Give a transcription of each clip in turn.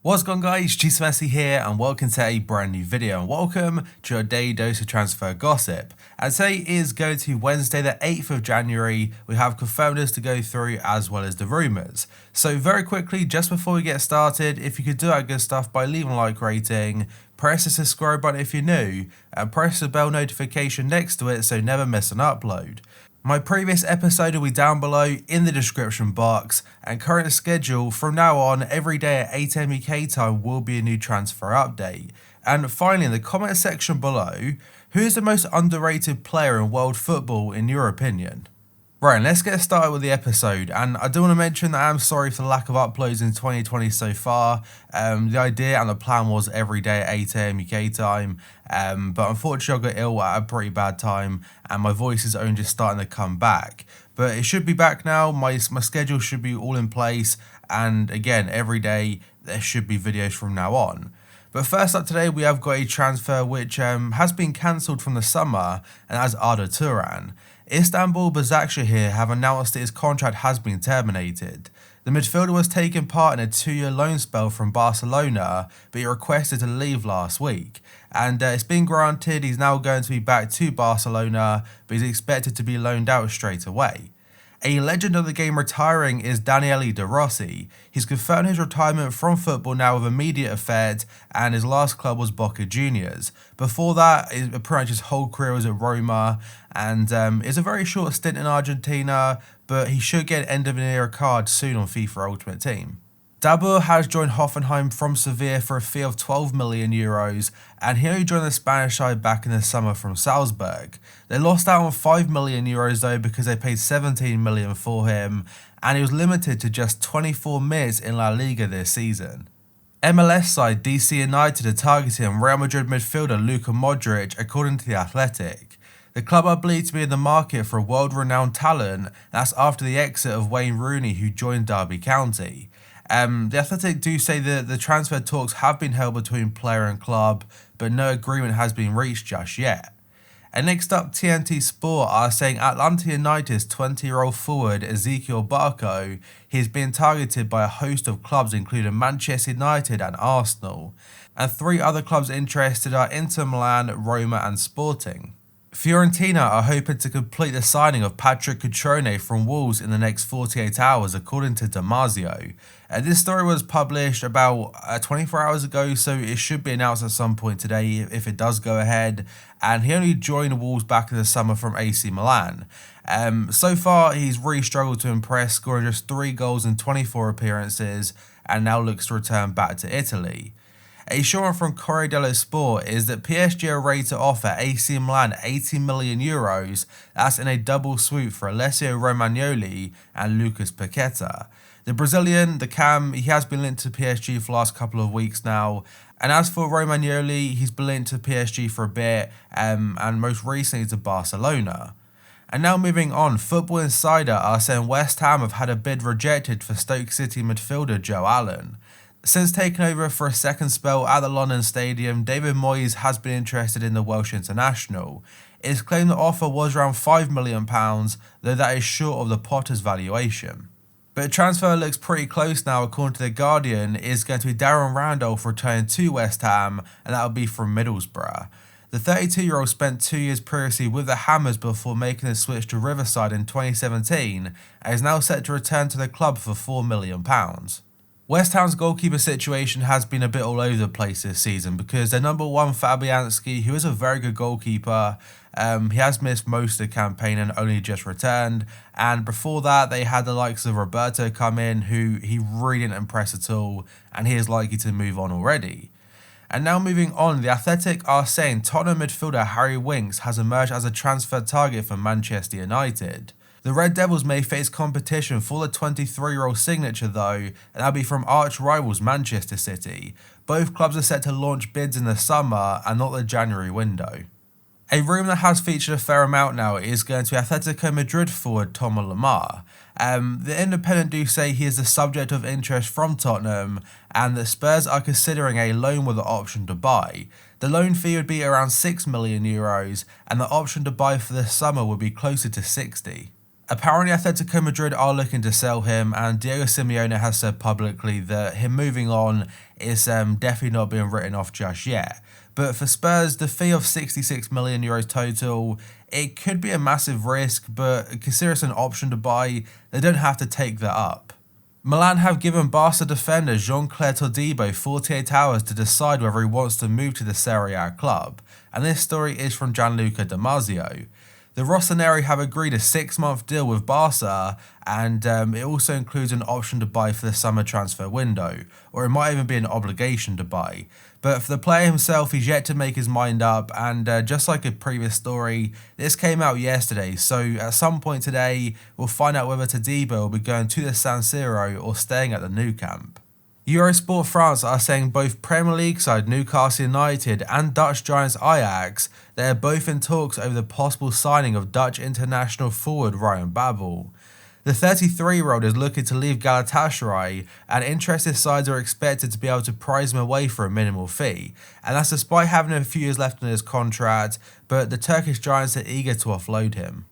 What's going on, guys? Messi here and welcome to a brand new video and welcome to your daily dose of transfer gossip. And today is going to be Wednesday the 8th of January. We have confirmed to go through as well as the rumours. So very quickly, just before we get started, if you could do that good stuff by leaving a like rating, press the subscribe button if you're new, and press the bell notification next to it so you never miss an upload. My previous episode will be down below in the description box, and current schedule from now on every day at 8 AM UK time will be a new transfer update. And finally, in the comment section below, who is the most underrated player in world football in your opinion? Right, let's get started with the episode, and I do want to mention that I'm sorry for the lack of uploads in 2020 so far. The idea and the plan was every day at 8 AM UK time, but unfortunately I got ill at a pretty bad time and my voice is only just starting to come back. But it should be back now, my schedule should be all in place, and again, every day there should be videos from now on. But first up today, we have got a transfer which has been cancelled from the summer, and that's Arda Turan. Istanbul Başakşehir have announced that his contract has been terminated. The midfielder was taking part in a 2-year loan spell from Barcelona, but he requested to leave last week. And it's been granted, he's now going to be back to Barcelona, but he's expected to be loaned out straight away. A legend of the game retiring is Daniele De Rossi. He's confirmed his retirement from football now with immediate effect, and his last club was Boca Juniors. Before that, pretty much his whole career was at Roma, and it's a very short stint in Argentina, but he should get an end of an era card soon on FIFA Ultimate Team. Dabur has joined Hoffenheim from Sevilla for a fee of €12 million, and he only joined the Spanish side back in the summer from Salzburg. They lost out on €5 million though because they paid $17 million for him, and he was limited to just 24 minutes in La Liga this season. MLS side DC United are targeting Real Madrid midfielder Luka Modric, according to The Athletic. The club are believed to be in the market for a world-renowned talent. That's after the exit of Wayne Rooney, who joined Derby County. The Athletic do say that the transfer talks have been held between player and club, but no agreement has been reached just yet. And next up, TNT Sport are saying Atlanta United's 20-year-old forward Ezekiel Barco, he is being targeted by a host of clubs including Manchester United and Arsenal. And 3 other clubs interested are Inter Milan, Roma and Sporting. Fiorentina are hoping to complete the signing of Patrick Cutrone from Wolves in the next 48 hours, according to Damasio. This story was published about 24 hours ago, so it should be announced at some point today if it does go ahead. And he only joined Wolves back in the summer from AC Milan. So far, he's really struggled to impress, scoring just 3 goals in 24 appearances, and now looks to return back to Italy. A short from Corriere dello Sport is that PSG are ready to offer AC Milan €80 million, that's in a double swoop for Alessio Romagnoli and Lucas Paqueta. The Brazilian, the Cam, he has been linked to PSG for the last couple of weeks now, and as for Romagnoli, he's been linked to PSG for a bit, and most recently to Barcelona. And now moving on, Football Insider are saying West Ham have had a bid rejected for Stoke City midfielder Joe Allen. Since taking over for a second spell at the London Stadium, David Moyes has been interested in the Welsh international. It is claimed the offer was around £5 million, though that is short of the Potter's valuation. But the transfer looks pretty close now, according to The Guardian. It is going to be Darren Randolph returning to West Ham, and that will be from Middlesbrough. The 32-year-old spent 2 years previously with the Hammers before making the switch to Riverside in 2017, and is now set to return to the club for £4 million. West Ham's goalkeeper situation has been a bit all over the place this season because their number 1 Fabianski, who is a very good goalkeeper, he has missed most of the campaign and only just returned, and before that they had the likes of Roberto come in, who he really didn't impress at all, and he is likely to move on already. And now moving on, The Athletic are saying Tottenham midfielder Harry Winks has emerged as a transfer target for Manchester United. The Red Devils may face competition for the 23-year-old signature though, and that'll be from arch rivals Manchester City. Both clubs are set to launch bids in the summer and not the January window. A rumour that has featured a fair amount now is going to be Atletico Madrid forward Thomas Lemar. The Independent do say he is the subject of interest from Tottenham, and the Spurs are considering a loan with the option to buy. The loan fee would be around €6 million, and the option to buy for the summer would be closer to 60. Apparently Atletico Madrid are looking to sell him, and Diego Simeone has said publicly that him moving on is definitely not being written off just yet. But for Spurs, the fee of 66 million euros total, it could be a massive risk, but consider it's an option to buy, they don't have to take that up. Milan have given Barca defender Jean-Claire Todibo 48 hours to decide whether he wants to move to the Serie A club, and this story is from Gianluca Damasio. The Rossoneri have agreed a 6-month deal with Barca, and it also includes an option to buy for the summer transfer window, or it might even be an obligation to buy. But for the player himself, he's yet to make his mind up, and just like a previous story, this came out yesterday, so at some point today, we'll find out whether Todibo will be going to the San Siro or staying at the Nou Camp. Eurosport France are saying both Premier League side Newcastle United and Dutch giants Ajax, they are both in talks over the possible signing of Dutch international forward Ryan Babel. The 33-year-old is looking to leave Galatasaray, and interested sides are expected to be able to prize him away for a minimal fee, and that's despite having a few years left on his contract, but the Turkish giants are eager to offload him.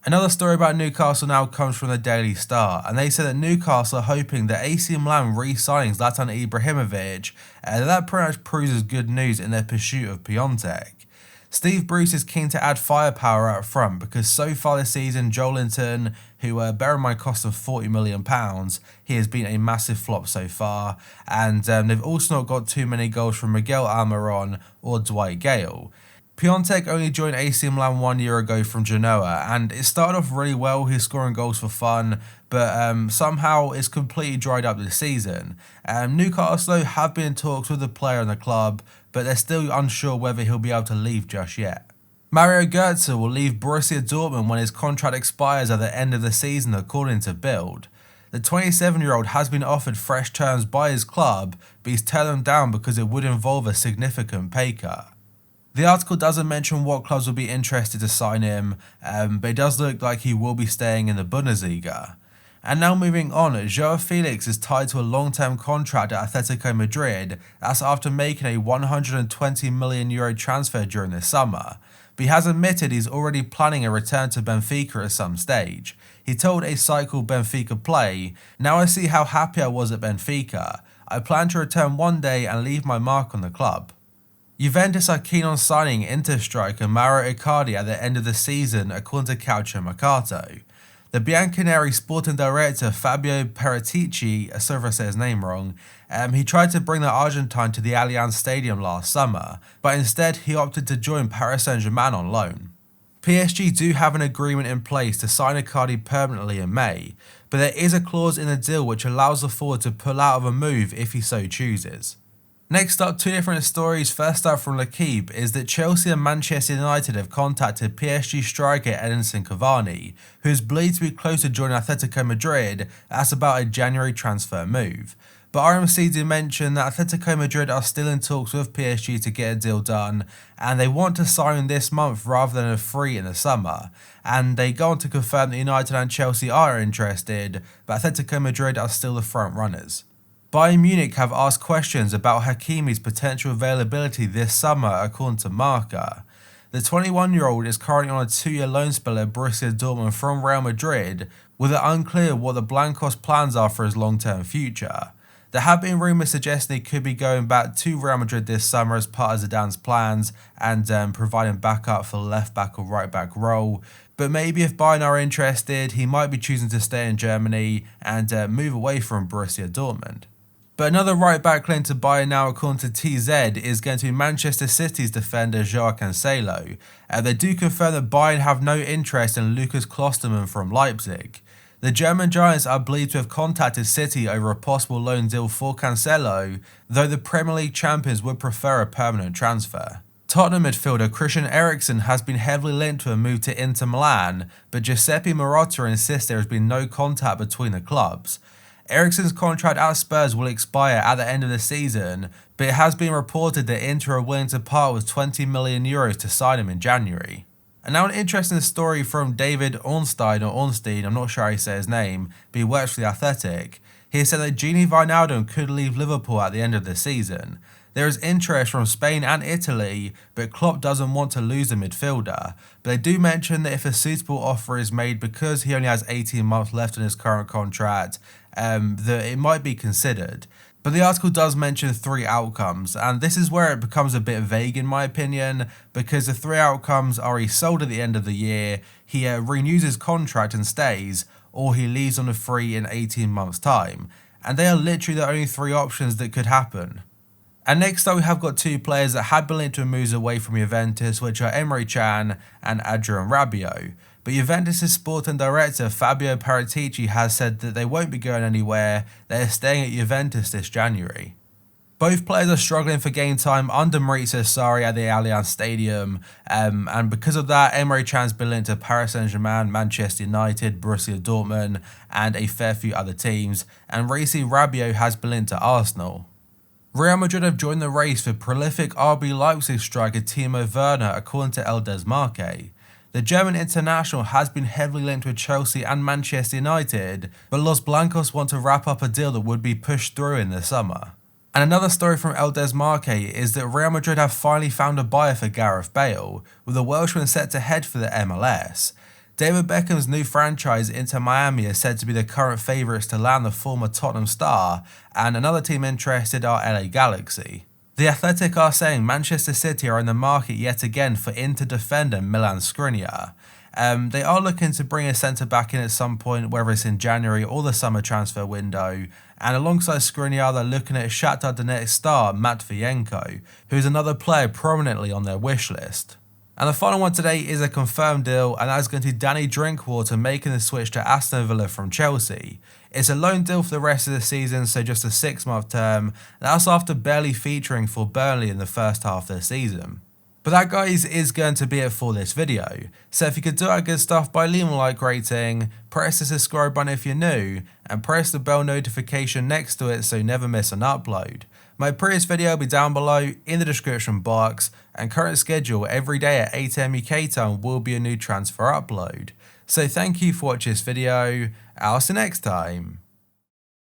Another story about Newcastle now comes from the Daily Star, and they say that Newcastle are hoping that AC Milan re-signing Zlatan Ibrahimovic, that pretty much proves as good news in their pursuit of Piontek. Steve Bruce is keen to add firepower up front because so far this season, Joelinton, who bear in mind cost them £40 million, he has been a massive flop so far, and they've also not got too many goals from Miguel Almiron or Dwight Gale. Piontek only joined AC Milan 1 year ago from Genoa, and it started off really well, he's scoring goals for fun, but somehow it's completely dried up this season. Newcastle have been in talks with the player and the club, but they're still unsure whether he'll be able to leave just yet. Mario Götze will leave Borussia Dortmund when his contract expires at the end of the season, according to Bild. The 27-year-old has been offered fresh terms by his club, but he's turned them down because it would involve a significant pay cut. The article doesn't mention what clubs will be interested to sign him, but it does look like he will be staying in the Bundesliga. And now moving on, João Felix is tied to a long-term contract at Atletico Madrid. That's after making a €120 million transfer during the summer. But he has admitted he's already planning a return to Benfica at some stage. He told a site called Benfica Play, "Now I see how happy I was at Benfica. I plan to return one day and leave my mark on the club." Juventus are keen on signing Inter striker Mauro Icardi at the end of the season, according to Calcio Mercato. The Bianconeri sporting director Fabio Paratici, sorry if I say his name wrong, he tried to bring the Argentine to the Allianz Stadium last summer, but instead he opted to join Paris Saint-Germain on loan. PSG do have an agreement in place to sign Icardi permanently in May, but there is a clause in the deal which allows the forward to pull out of a move if he so chooses. Next up, two different stories. First up from L'Equipe is that Chelsea and Manchester United have contacted PSG striker Edinson Cavani, who is believed to be close to joining Atletico Madrid. That's about a January transfer move. But RMC do mention that Atletico Madrid are still in talks with PSG to get a deal done, and they want to sign him this month rather than a free in the summer. And they go on to confirm that United and Chelsea are interested, but Atletico Madrid are still the front runners. Bayern Munich have asked questions about Hakimi's potential availability this summer, according to Marca. The 21-year-old is currently on a 2-year loan spell at Borussia Dortmund from Real Madrid, with it unclear what the Blancos' plans are for his long-term future. There have been rumours suggesting he could be going back to Real Madrid this summer as part of Zidane's plans and providing backup for the left-back or right-back role. But maybe if Bayern are interested, he might be choosing to stay in Germany and move away from Borussia Dortmund. But another right-back linked to Bayern now, according to TZ, is going to be Manchester City's defender Joao Cancelo. They do confirm that Bayern have no interest in Lucas Klostermann from Leipzig. The German Giants are believed to have contacted City over a possible loan deal for Cancelo, though the Premier League champions would prefer a permanent transfer. Tottenham midfielder Christian Eriksen has been heavily linked to a move to Inter Milan, but Giuseppe Marotta insists there has been no contact between the clubs. Eriksen's contract at Spurs will expire at the end of the season, but it has been reported that Inter are willing to part with €20 million to sign him in January. And now an interesting story from David Ornstein, I'm not sure how you say his name, but he works for The Athletic. He has said that Gini Wijnaldum could leave Liverpool at the end of the season. There is interest from Spain and Italy, but Klopp doesn't want to lose a midfielder. But they do mention that if a suitable offer is made because he only has 18 months left in his current contract, that it might be considered. But the article does mention 3 outcomes, and this is where it becomes a bit vague in my opinion, because the 3 outcomes are he sold at the end of the year, he renews his contract and stays, or he leaves on a free in 18 months' time. And they are literally the only 3 options that could happen. And next up we have got 2 players that had been linked to moves away from Juventus, which are Emre Can and Adrien Rabiot. But Juventus' sporting director Fabio Paratici has said that they won't be going anywhere, they are staying at Juventus this January. Both players are struggling for game time under Maurizio Sarri at the Allianz Stadium, and because of that, Emre Can's been linked to Paris Saint-Germain, Manchester United, Borussia Dortmund, and a fair few other teams, and Rici Rabiot has been linked to Arsenal. Real Madrid have joined the race for prolific RB Leipzig striker Timo Werner, according to El Desmarque. The German international has been heavily linked with Chelsea and Manchester United, but Los Blancos want to wrap up a deal that would be pushed through in the summer. And another story from El Desmarque is that Real Madrid have finally found a buyer for Gareth Bale, with the Welshman set to head for the MLS. David Beckham's new franchise, Inter Miami, is said to be the current favourites to land the former Tottenham star, and another team interested are LA Galaxy. The Athletic are saying Manchester City are in the market yet again for Inter defender Milan Skriniar. They are looking to bring a centre-back in at some point, whether it's in January or the summer transfer window, and alongside Skriniar they're looking at Shakhtar Donetsk star Matviyenko, who is another player prominently on their wish list. And the final one today is a confirmed deal, and that is going to Danny Drinkwater making the switch to Aston Villa from Chelsea. It's a loan deal for the rest of the season, so just a 6-month term, and that's after barely featuring for Burnley in the first half of the season. But that, guys, is going to be it for this video. So if you could do that good stuff by leaving a like rating, press the subscribe button if you're new, and press the bell notification next to it so you never miss an upload. My previous video will be down below in the description box, and current schedule every day at 8 AM UK time will be a new transfer upload. So thank you for watching this video, I'll see you next time.